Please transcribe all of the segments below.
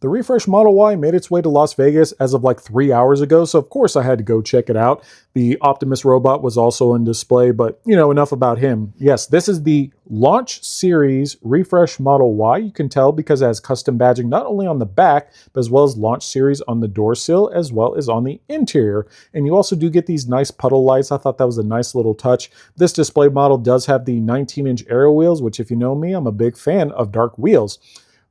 The refresh Model Y made its way to Las Vegas as of like 3 hours ago, so of course I had to go check it out. The Optimus robot was also on display, but enough about him. Yes, this is the Launch Series refresh Model Y. You can tell because it has custom badging not only on the back, but as well as Launch Series on the door sill, as well as on the interior. And you also do get these nice puddle lights. I thought that was a nice little touch. This display model does have the 19-inch aero wheels, which if you know me, I'm a big fan of dark wheels.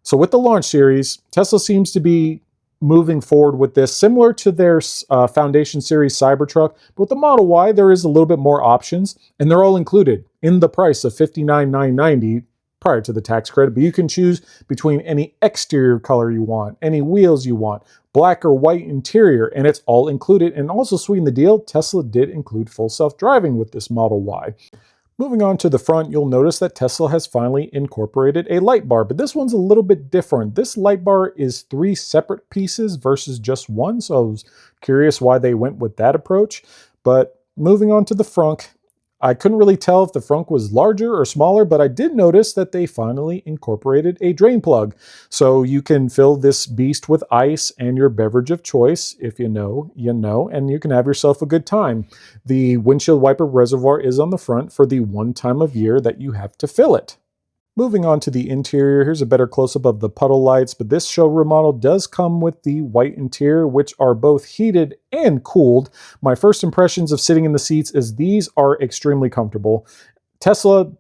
So with the Launch Series, Tesla seems to be moving forward with this, similar to their Foundation Series Cybertruck. But with the Model Y, there is a little bit more options, and they're all included in the price of $59,990 prior to the tax credit. But you can choose between any exterior color you want, any wheels you want, black or white interior, and it's all included. And also sweeten the deal, Tesla did include full self-driving with this Model Y. Moving on to the front, you'll notice that Tesla has finally incorporated a light bar, but this one's a little bit different. This light bar is 3 separate pieces versus just one, so I was curious why they went with that approach. But moving on to the frunk, I couldn't really tell if the frunk was larger or smaller, but I did notice that they finally incorporated a drain plug. So you can fill this beast with ice and your beverage of choice. If you know, you know, and you can have yourself a good time. The windshield wiper reservoir is on the front for the one time of year that you have to fill it. Moving on to the interior, here's a better close-up of the puddle lights, but this showroom model does come with the white interior, which are both heated and cooled. My first impressions of sitting in the seats is these are extremely comfortable. Tesla,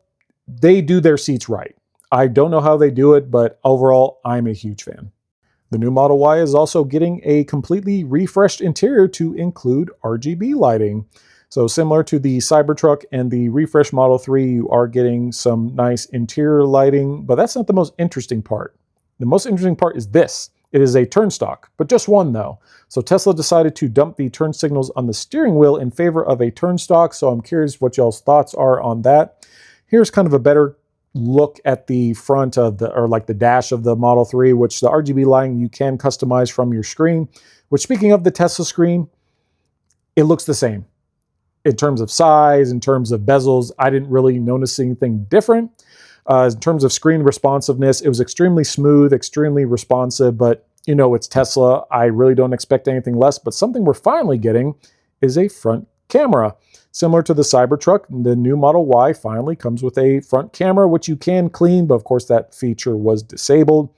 they do their seats right. I don't know how they do it, but overall, I'm a huge fan. The new Model Y is also getting a completely refreshed interior to include RGB lighting. So similar to the Cybertruck and the refresh Model 3, you are getting some nice interior lighting, but that's not the most interesting part. The most interesting part is this. It is a turn stock, but just one though. So Tesla decided to dump the turn signals on the steering wheel in favor of a turn stock, so I'm curious what y'all's thoughts are on that. Here's kind of a better look at the front of the dash of the Model 3, which the RGB lighting you can customize from your screen, which speaking of the Tesla screen, it looks the same. In terms of size, in terms of bezels, I didn't really notice anything different. In terms of screen responsiveness, it was extremely smooth, extremely responsive, but it's Tesla. I really don't expect anything less, but something we're finally getting is a front camera. Similar to the Cybertruck, the new Model Y finally comes with a front camera, which you can clean, but of course that feature was disabled.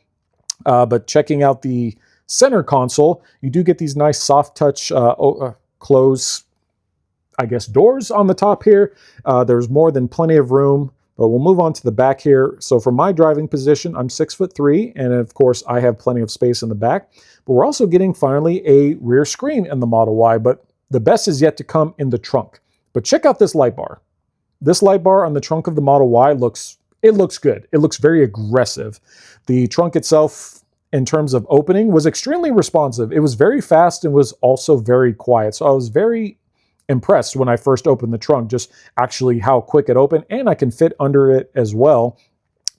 But checking out the center console, you do get these nice soft touch close doors on the top here. There's more than plenty of room, but we'll move on to the back here. So from my driving position, I'm 6'3", and of course I have plenty of space in the back, but we're also getting finally a rear screen in the Model Y, but the best is yet to come in the trunk. But check out this light bar. This light bar on the trunk of the Model Y looks good. It looks very aggressive. The trunk itself, in terms of opening, was extremely responsive. It was very fast and was also very quiet. So I was very impressed when I first opened the trunk, just actually how quick it opened, and I can fit under it as well.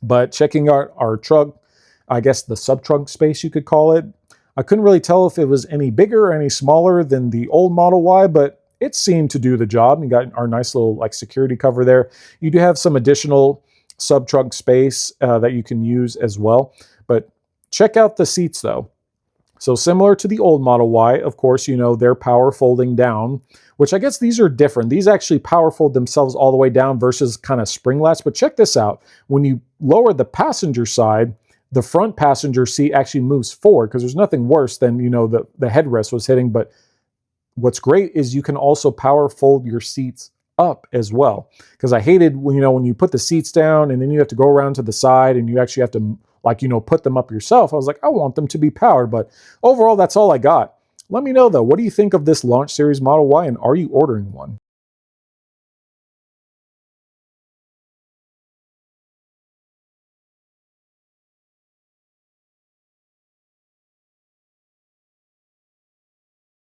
But checking out our trunk, I guess the sub-trunk space you could call it, I couldn't really tell if it was any bigger or any smaller than the old Model Y, but it seemed to do the job. You got our nice little security cover there. You do have some additional sub-trunk space that you can use as well. But check out the seats though. So similar to the old Model Y, of course, they're power folding down, which I guess these are different. These actually power fold themselves all the way down versus kind of spring latch. But check this out. When you lower the passenger side, the front passenger seat actually moves forward because there's nothing worse than, the headrest was hitting. But what's great is you can also power fold your seats up as well. Because I hated when you put the seats down and then you have to go around to the side and you actually have to put them up yourself. I was like, I want them to be powered, but overall, that's all I got. Let me know though, what do you think of this Launch Series Model Y and are you ordering one?